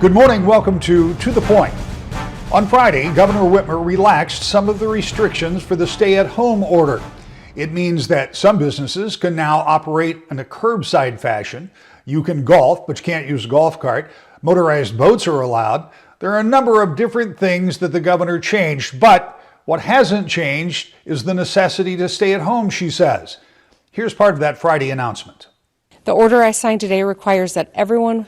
Good morning. Welcome to the Point. On Friday, Governor Whitmer relaxed some of the restrictions for the stay-at-home order. It means that some businesses can now operate in a curbside fashion. You can golf, but you can't use a golf cart. Motorized boats are allowed. There are a number of different things that the governor changed, but what hasn't changed is the necessity to stay at home, she says. Here's part of that Friday announcement. The order I signed today requires that everyone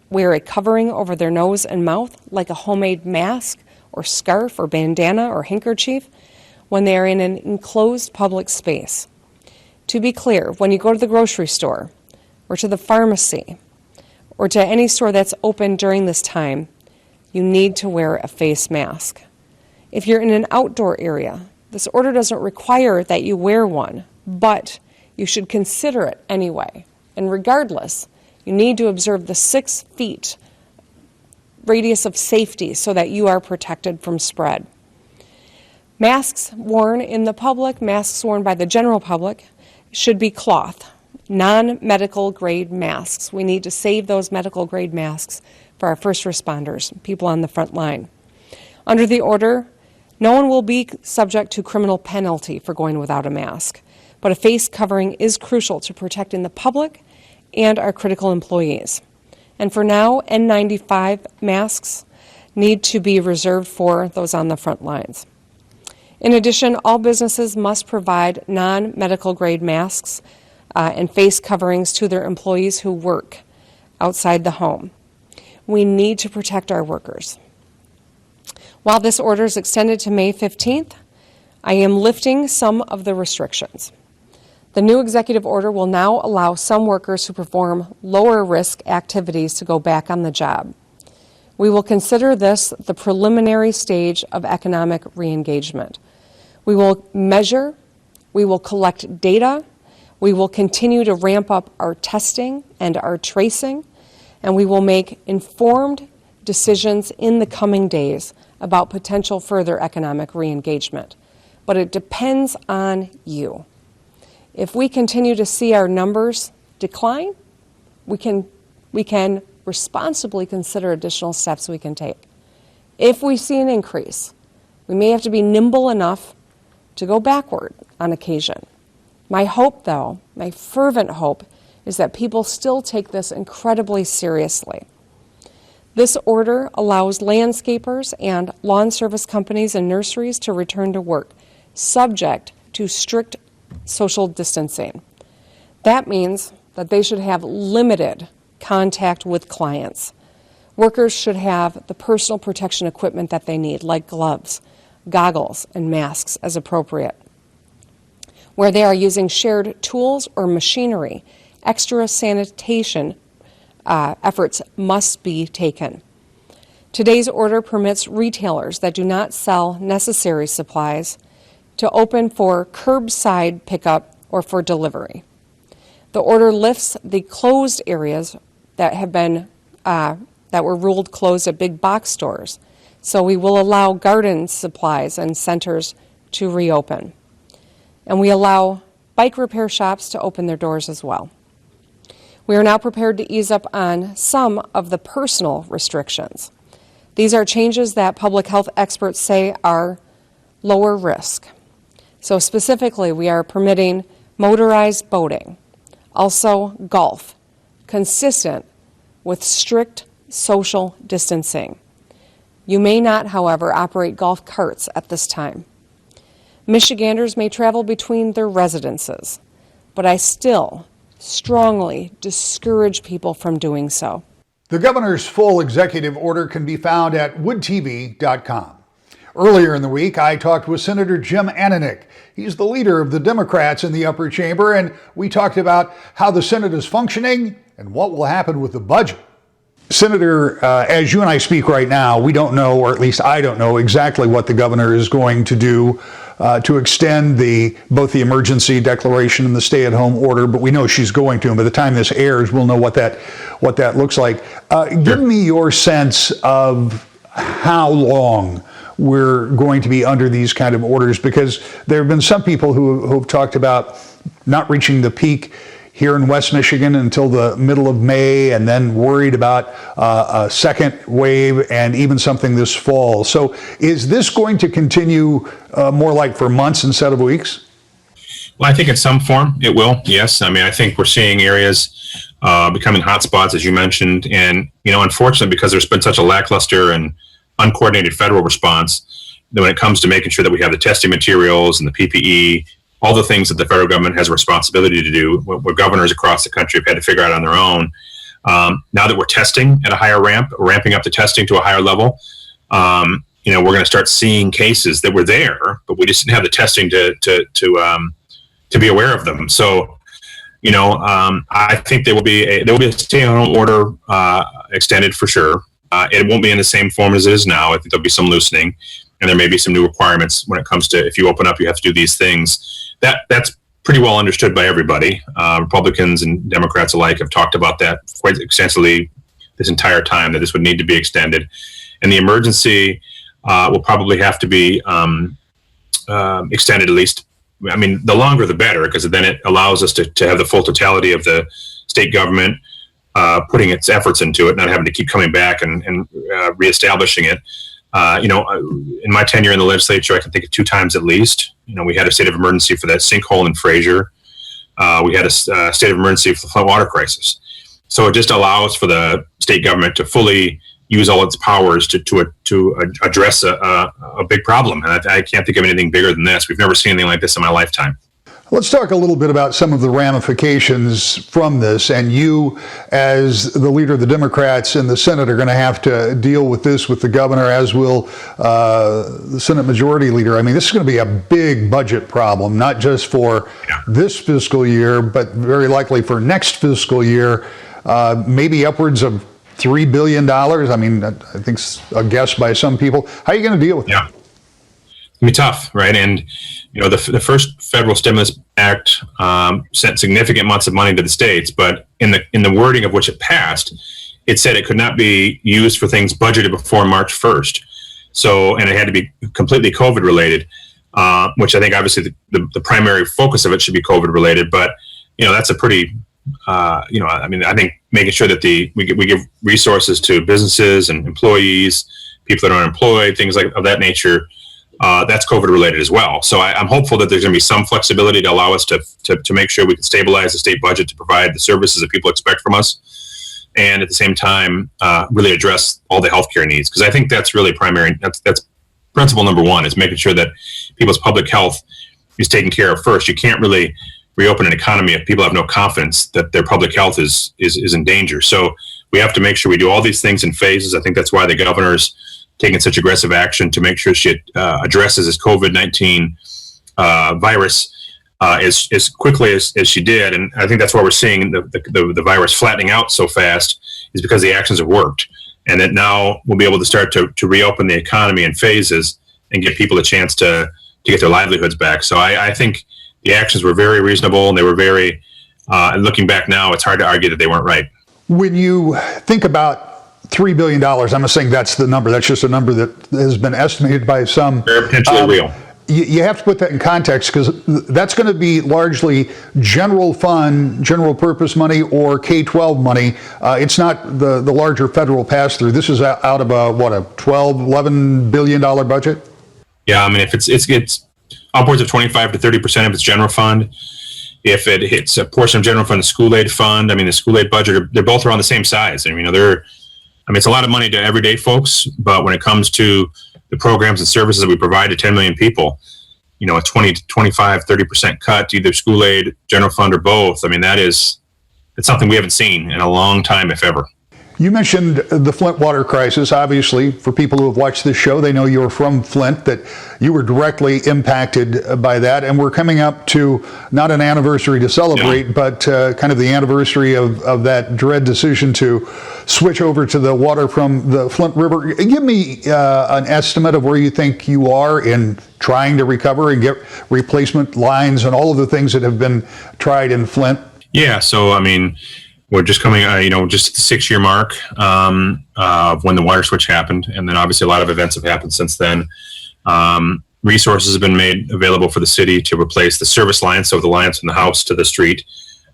wear a covering over their nose and mouth, like a homemade mask or scarf or bandana or handkerchief, when they are in an enclosed public space. To be clear, when you go to the grocery store or to the pharmacy or to any store that's open during this time, you need to wear a face mask. If you're in an outdoor area, this order doesn't require that you wear one, but you should consider it anyway. And regardless, you need to observe the 6 feet radius of safety so that you are protected from spread. Masks worn in the public, masks worn by the general public, should be cloth, non-medical grade masks. We need to save those medical grade masks for our first responders, people on the front line. Under the order, no one will be subject to criminal penalty for going without a mask, but a face covering is crucial to protecting the public and our critical employees. And for now, N95 masks need to be reserved for those on the front lines. In addition, all businesses must provide non-medical grade masks and face coverings to their employees who work outside the home. We need to protect our workers. While this order is extended to May 15th, I am lifting some of the restrictions. The new executive order will now allow some workers who perform lower risk activities to go back on the job. We will consider this the preliminary stage of economic re-engagement. We will measure, we will collect data, we will continue to ramp up our testing and our tracing, and we will make informed decisions in the coming days about potential further economic re-engagement. But it depends on you. If we continue to see our numbers decline, we can responsibly consider additional steps we can take. If we see an increase, we may have to be nimble enough to go backward on occasion. My hope, though, my fervent hope, is that people still take this incredibly seriously. This order allows landscapers and lawn service companies and nurseries to return to work, subject to strict social distancing. That means that they should have limited contact with clients. Workers should have the personal protection equipment that they need, like gloves, goggles, and masks as appropriate. Where they are using shared tools or machinery, extra sanitation efforts must be taken. Today's order permits retailers that do not sell necessary supplies to open for curbside pickup or for delivery. The order lifts the closed areas that have been that were ruled closed at big box stores. So we will allow garden supplies and centers to reopen. And we allow bike repair shops to open their doors as well. We are now prepared to ease up on some of the personal restrictions. These are changes that public health experts say are lower risk. So specifically, we are permitting motorized boating, also golf, consistent with strict social distancing. You may not, however, operate golf carts at this time. Michiganders may travel between their residences, but I still strongly discourage people from doing so. The governor's full executive order can be found at woodtv.com. Earlier in the week, I talked with Senator Jim Ananich. He's the leader of the Democrats in the upper chamber, and we talked about how the Senate is functioning and what will happen with the budget. Senator, as you and I speak right now, we don't know, or at least I don't know, exactly what the governor is going to do to extend both the emergency declaration and the stay-at-home order, but we know she's going to. And by the time this airs, we'll know what that looks like. Give me your sense of how long we're going to be under these kind of orders, because there have been some people who have talked about not reaching the peak here in West Michigan until the middle of May, and then worried about a second wave and even something this fall. So is this going to continue more like for months instead of weeks? Well, I think in some form it will, yes. I mean, I think we're seeing areas becoming hotspots, as you mentioned. And, unfortunately, because there's been such a lackluster and uncoordinated federal response, that when it comes to making sure that we have the testing materials and the PPE, all the things that the federal government has a responsibility to do, what governors across the country have had to figure out on their own. Now that we're testing at a higher ramping up the testing to a higher level, we're going to start seeing cases that were there, but we just didn't have the testing to be aware of them. So, I think there will be a stay-at-home order extended for sure. It won't be in the same form as it is now. I think there'll be some loosening, and there may be some new requirements when it comes to if you open up, you have to do these things. That's pretty well understood by everybody. Republicans and Democrats alike have talked about that quite extensively this entire time, that this would need to be extended, and the emergency will probably have to be extended at least. I mean, the longer the better, because then it allows us to have the full totality of the state government putting its efforts into it, not having to keep coming back and reestablishing it. In my tenure in the legislature, I can think of 2 times at least. We had a state of emergency for that sinkhole in Fraser. We had a state of emergency for the flood water crisis. So it just allows for the state government to fully use all its powers to address a big problem. And I can't think of anything bigger than this. We've never seen anything like this in my lifetime. Let's talk a little bit about some of the ramifications from this. And you, as the leader of the Democrats in the Senate, are going to have to deal with this with the governor, as will the Senate Majority Leader. I mean, this is going to be a big budget problem, not just for this fiscal year, but very likely for next fiscal year, maybe upwards of $3 billion. I mean, I think it's a guess by some people. How are you going to deal with that? It's going to be tough, right? And, the first federal stimulus act sent significant amounts of money to the states, but in the wording of which it passed, it said it could not be used for things budgeted before March 1st. So, and it had to be completely COVID related, which I think obviously the primary focus of it should be COVID related, but, that's a pretty, I think making sure that we give resources to businesses and employees, people that are unemployed, things of that nature, that's COVID related as well. So I'm hopeful that there's going to be some flexibility to allow us to make sure we can stabilize the state budget to provide the services that people expect from us, and at the same time really address all the healthcare needs, because I think that's really primary. That's principle number one, is making sure that people's public health is taken care of first. You can't really reopen an economy if people have no confidence that their public health is in danger. So we have to make sure we do all these things in phases. I think that's why the governor's taking such aggressive action to make sure she addresses this COVID-19 virus as quickly as she did. And I think that's why we're seeing the virus flattening out so fast, is because the actions have worked. And that now we'll be able to start to reopen the economy in phases and give people a chance to get their livelihoods back. So I think the actions were very reasonable, and they were very, looking back now, it's hard to argue that they weren't right. When you think about $3 billion, I'm not saying that's the number. That's just a number that has been estimated by some. Very potentially real. You have to put that in context, because that's going to be largely general fund, general purpose money, or K-12 money. It's not the larger federal pass-through. This is out of a $11 billion budget? Yeah, I mean, if it's upwards of 25 to 30% of its general fund. If it hits a portion of general fund, the school aid fund, I mean, the school aid budget, they're both around the same size. I mean, it's a lot of money to everyday folks, but when it comes to the programs and services that we provide to 10 million people, a 20 to 25, 30% cut to either school aid, general fund, or both. I mean, it's something we haven't seen in a long time, if ever. You mentioned the Flint water crisis. Obviously, for people who have watched this show, they know you're from Flint, that you were directly impacted by that. And we're coming up to not an anniversary to celebrate, but kind of the anniversary of that dread decision to switch over to the water from the Flint River. Give me an estimate of where you think you are in trying to recover and get replacement lines and all of the things that have been tried in Flint. Yeah, so I mean, we're just coming, just at the 6-year mark of when the water switch happened. And then obviously a lot of events have happened since then. Resources have been made available for the city to replace the service lines, so the lines from the house to the street,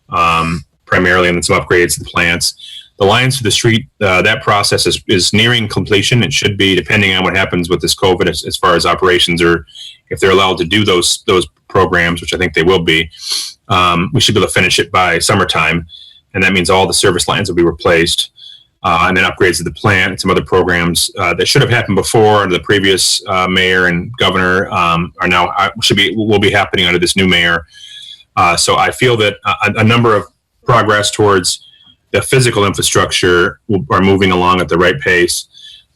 primarily, and then some upgrades to the plants. The lines to the street, that process is nearing completion. It should be, depending on what happens with this COVID, as far as operations, or if they're allowed to do those programs, which I think they will be. We should be able to finish it by summertime, and that means all the service lines will be replaced, and then upgrades to the plant and some other programs that should have happened before under the previous mayor and governor are now will be happening under this new mayor. So I feel that a number of progress towards the physical infrastructure are moving along at the right pace.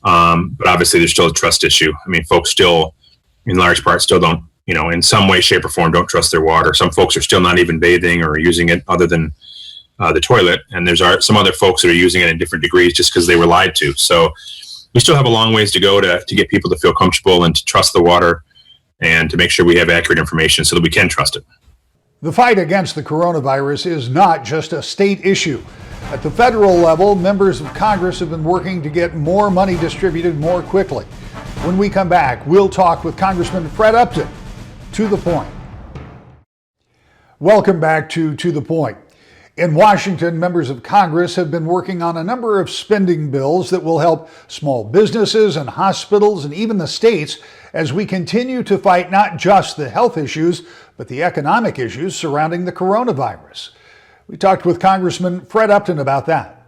But obviously there's still a trust issue. I mean, folks still, in large part, still don't, in some way, shape, or form, don't trust their water. Some folks are still not even bathing or using it other than the toilet. And there's some other folks that are using it in different degrees just because they were lied to. So we still have a long ways to go to get people to feel comfortable and to trust the water and to make sure we have accurate information so that we can trust it. The fight against the coronavirus is not just a state issue. At the federal level, members of Congress have been working to get more money distributed more quickly. When we come back, we'll talk with Congressman Fred Upton. To the Point. Welcome back to the Point. In Washington, members of Congress have been working on a number of spending bills that will help small businesses and hospitals and even the states as we continue to fight not just the health issues, but the economic issues surrounding the coronavirus. We talked with Congressman Fred Upton about that.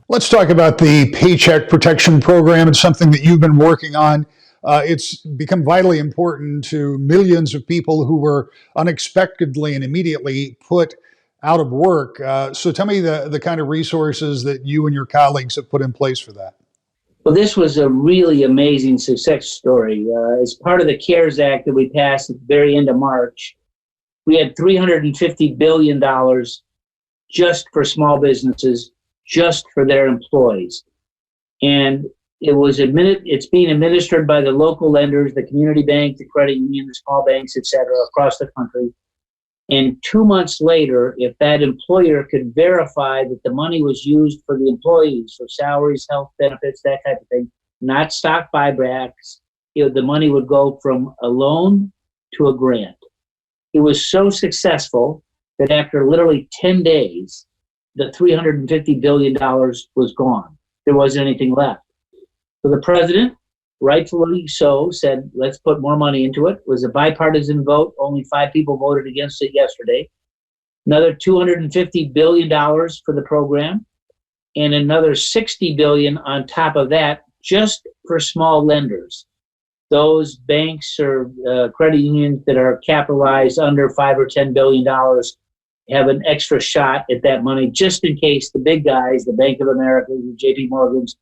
Let's talk about the Paycheck Protection Program. It's something that you've been working on. It's become vitally important to millions of people who were unexpectedly and immediately put out of work. So tell me the kind of resources that you and your colleagues have put in place for that. Well, this was a really amazing success story. As part of the CARES Act that we passed at the very end of March, we had $350 billion just for small businesses, just for their employees. And it's being administered by the local lenders, the community bank, the credit union, the small banks, et cetera, across the country. And 2 months later, if that employer could verify that the money was used for the employees, for salaries, health benefits, that type of thing, not stock buybacks, the money would go from a loan to a grant. It was so successful that after literally 10 days, the $350 billion was gone. There wasn't anything left. So the president, rightfully so, said, let's put more money into it. It was a bipartisan vote. Only 5 people voted against it yesterday. Another $250 billion for the program, and another $60 billion on top of that just for small lenders. Those banks or credit unions that are capitalized under $5 or $10 billion have an extra shot at that money, just in case the big guys, the Bank of America, the JP Morgans,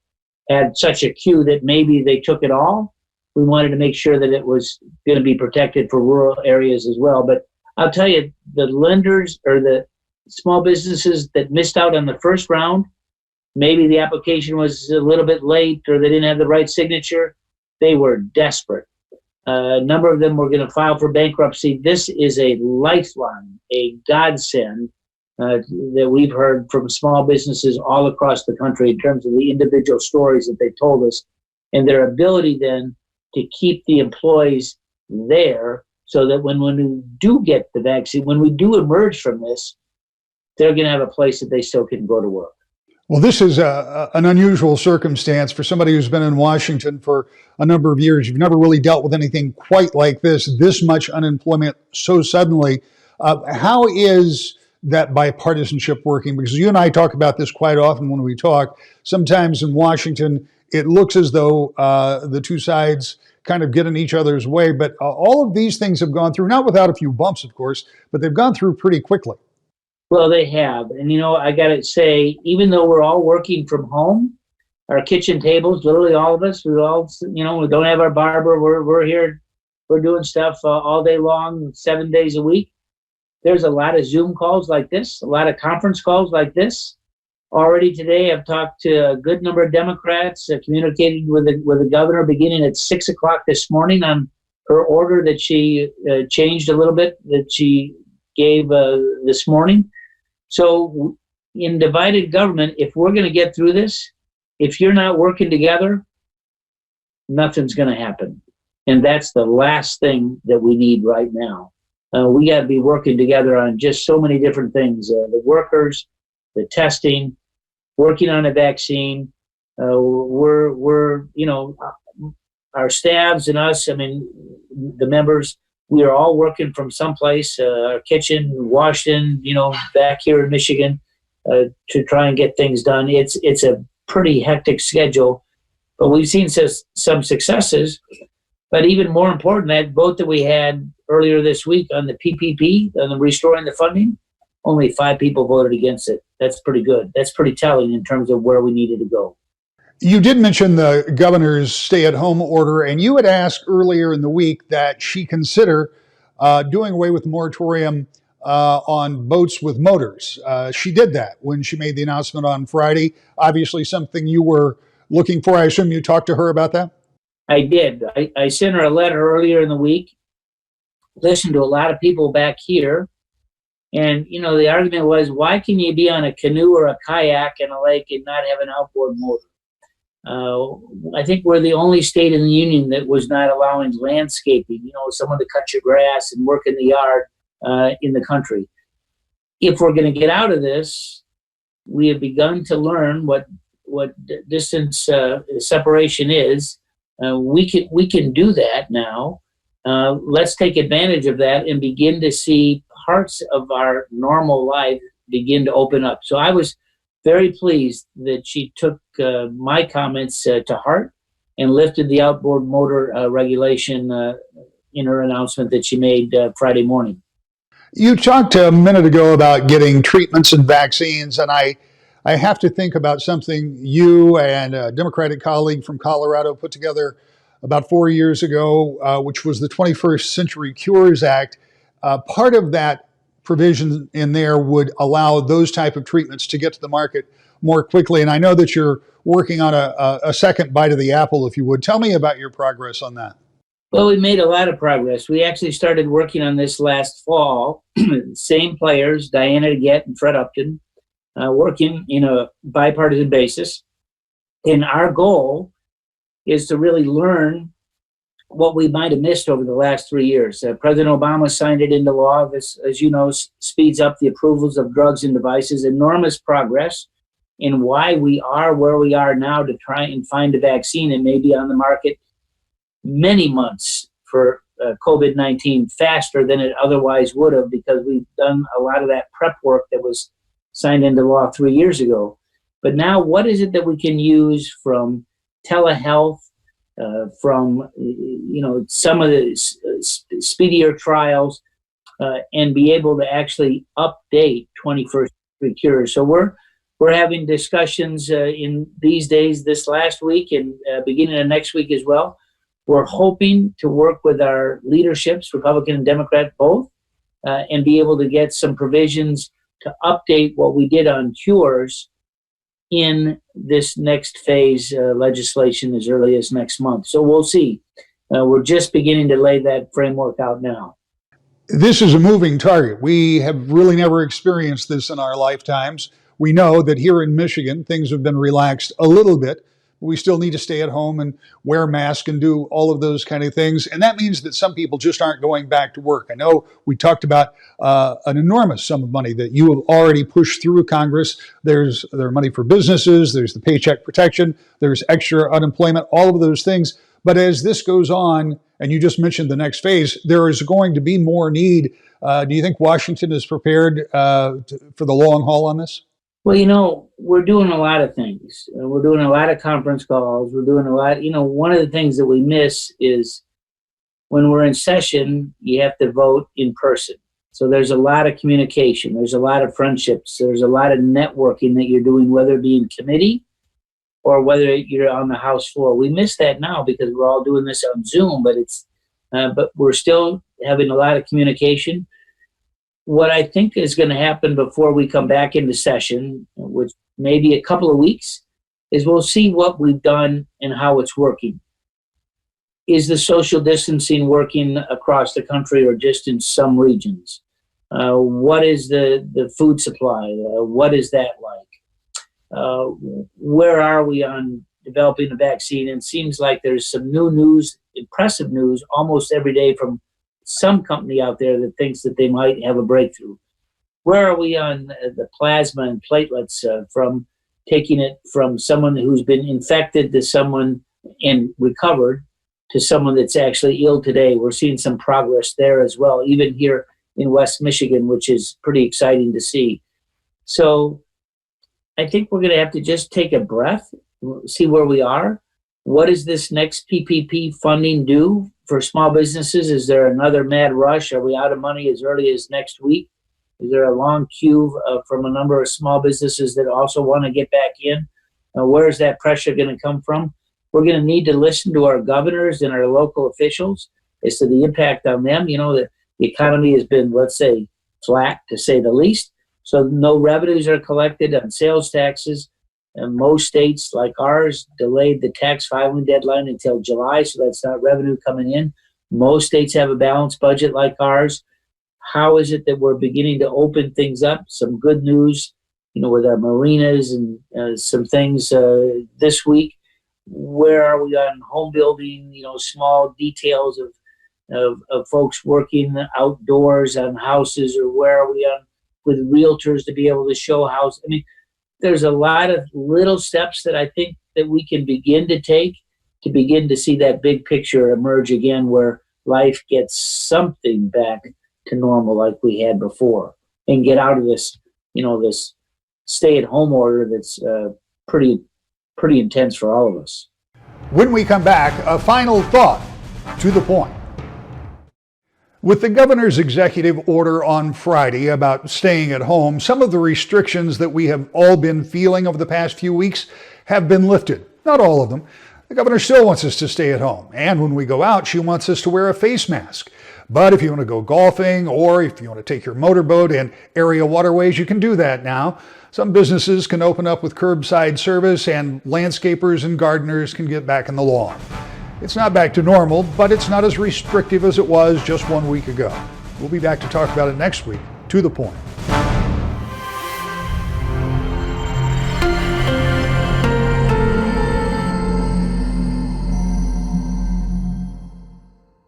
had such a queue that maybe they took it all. We wanted to make sure that it was going to be protected for rural areas as well. But I'll tell you, the lenders or the small businesses that missed out on the first round, maybe the application was a little bit late or they didn't have the right signature, they were desperate. A number of them were going to file for bankruptcy. This is a lifeline, a godsend that we've heard from small businesses all across the country in terms of the individual stories that they told us and their ability then to keep the employees there so that when we do get the vaccine, when we do emerge from this, they're going to have a place that they still can go to work. Well, this is an unusual circumstance for somebody who's been in Washington for a number of years. You've never really dealt with anything quite like this much unemployment so suddenly. How is that bipartisanship working? Because you and I talk about this quite often when we talk. Sometimes in Washington, it looks as though the two sides kind of get in each other's way. But all of these things have gone through, not without a few bumps, of course, but they've gone through pretty quickly. Well, they have. And, I got to say, even though we're all working from home, our kitchen tables, literally all of us, we all, we don't have our barber. We're here. We're doing stuff all day long, 7 days a week. There's a lot of Zoom calls like this, a lot of conference calls like this. Already today, I've talked to a good number of Democrats, communicated with the governor beginning at 6 o'clock this morning on her order that she changed a little bit, that she gave this morning. So in divided government, if we're going to get through this, if you're not working together, nothing's going to happen. And that's the last thing that we need right now. We got to be working together on just so many different things. The workers, the testing, working on a vaccine. We're our staffs and us, I mean, the members, we are all working from someplace, our kitchen, Washington, back here in Michigan, to try and get things done. It's a pretty hectic schedule, but we've seen some successes. But even more important, that vote that we had earlier this week on the PPP, on the restoring the funding, only 5 people voted against it. That's pretty good. That's pretty telling in terms of where we needed to go. You did mention the governor's stay-at-home order, and you had asked earlier in the week that she consider doing away with the moratorium on boats with motors. She did that when she made the announcement on Friday. Obviously, something you were looking for. I assume you talked to her about that? I did. I sent her a letter earlier in the week, listened to a lot of people back here, and, the argument was, why can you be on a canoe or a kayak in a lake and not have an outboard motor? I think we're the only state in the union that was not allowing landscaping, someone to cut your grass and work in the yard in the country. If we're going to get out of this, we have begun to learn what distance separation is. We can do that now. Let's take advantage of that and begin to see parts of our normal life begin to open up. So I was very pleased that she took my comments to heart and lifted the outboard motor regulation in her announcement that she made Friday morning. You talked a minute ago about getting treatments and vaccines, and I have to think about something you and a Democratic colleague from Colorado put together about 4 years ago, which was the 21st Century Cures Act. Part of that provision in there would allow those type of treatments to get to the market more quickly. And I know that you're working on a second bite of the apple, if you would. Tell me about your progress on that. Well, we made a lot of progress. We actually started working on this last fall. Same players, Diana DeGette and Fred Upton, working in a bipartisan basis. And our goal is to really learn what we might have missed over the last 3 years. President Obama signed it into law. This, as you know, speeds up the approvals of drugs and devices. Enormous progress in why we are where we are now to try and find a vaccine and maybe on the market many months for COVID-19 faster than it otherwise would have, because we've done a lot of that prep work that was signed into law 3 years ago. But now what is it that we can use from telehealth, from some of the speedier trials, and be able to actually update 21st Century Cures? So we're having discussions in these days, this last week and beginning of next week as well. We're hoping to work with our leaderships, Republican and Democrat both, and be able to get some provisions to update what we did on cures in this next phase legislation as early as next month. So we'll see. We're just beginning to lay that framework out now. This is a moving target. We have really never experienced this in our lifetimes. We know that here in Michigan, things have been relaxed a little bit. We still need to stay at home and wear masks and do all of those kind of things. And that means that some people just aren't going back to work. I know we talked about an enormous sum of money that you have already pushed through Congress. There's money for businesses, there's the paycheck protection, there's extra unemployment, all of those things. But as this goes on, and you just mentioned the next phase, there is going to be more need. Do you think Washington is prepared for the long haul on this? Well, we're doing a lot of things. We're doing a lot of conference calls. We're doing a lot. One of the things that we miss is when we're in session, you have to vote in person. So there's a lot of communication. There's a lot of friendships. There's a lot of networking that you're doing, whether it be in committee or whether you're on the House floor. We miss that now because we're all doing this on Zoom, but we're still having a lot of communication. What I think is going to happen before we come back into session, which may be a couple of weeks, is we'll see what we've done and how it's working. Is the social distancing working across the country or just in some regions? What is the food supply? What is that like? Where are we on developing a vaccine? And it seems like there's some new news, impressive news, almost every day from some company out there that thinks that they might have a breakthrough. Where are we on the plasma and platelets from taking it from someone who's been infected to someone and recovered to someone that's actually ill today? We're seeing some progress there as well, even here in West Michigan, which is pretty exciting to see. So I think we're going to have to just take a breath, see where we are. What does this next PPP funding do for small businesses? Is there another mad rush? Are we out of money as early as next week? Is there a long queue from a number of small businesses that also want to get back in? Where is that pressure going to come from? We're going to need to listen to our governors and our local officials as to the impact on them. You know, the economy has been, let's say, flat to say the least. So no revenues are collected on sales taxes. And most states like ours delayed the tax filing deadline until July, so that's not revenue coming in. Most states have a balanced budget like ours. How is it that we're beginning to open things up? Some good news, you know, with our marinas and some things this week. Where are we on home building? You know, small details of folks working outdoors on houses, or where are we on with realtors to be able to show house? I mean, there's a lot of little steps that I think that we can begin to take to begin to see that big picture emerge again, where life gets something back to normal like we had before, and get out of this, you know, this stay-at-home order that's pretty intense for all of us. When we come back, a final thought to the point. With the governor's executive order on Friday about staying at home, some of the restrictions that we have all been feeling over the past few weeks have been lifted. Not all of them. The governor still wants us to stay at home. And when we go out, she wants us to wear a face mask. But if you want to go golfing, or if you want to take your motorboat in area waterways, you can do that now. Some businesses can open up with curbside service, and landscapers and gardeners can get back in the lawn. It's not back to normal, but it's not as restrictive as it was just 1 week ago. We'll be back to talk about it next week. To the point.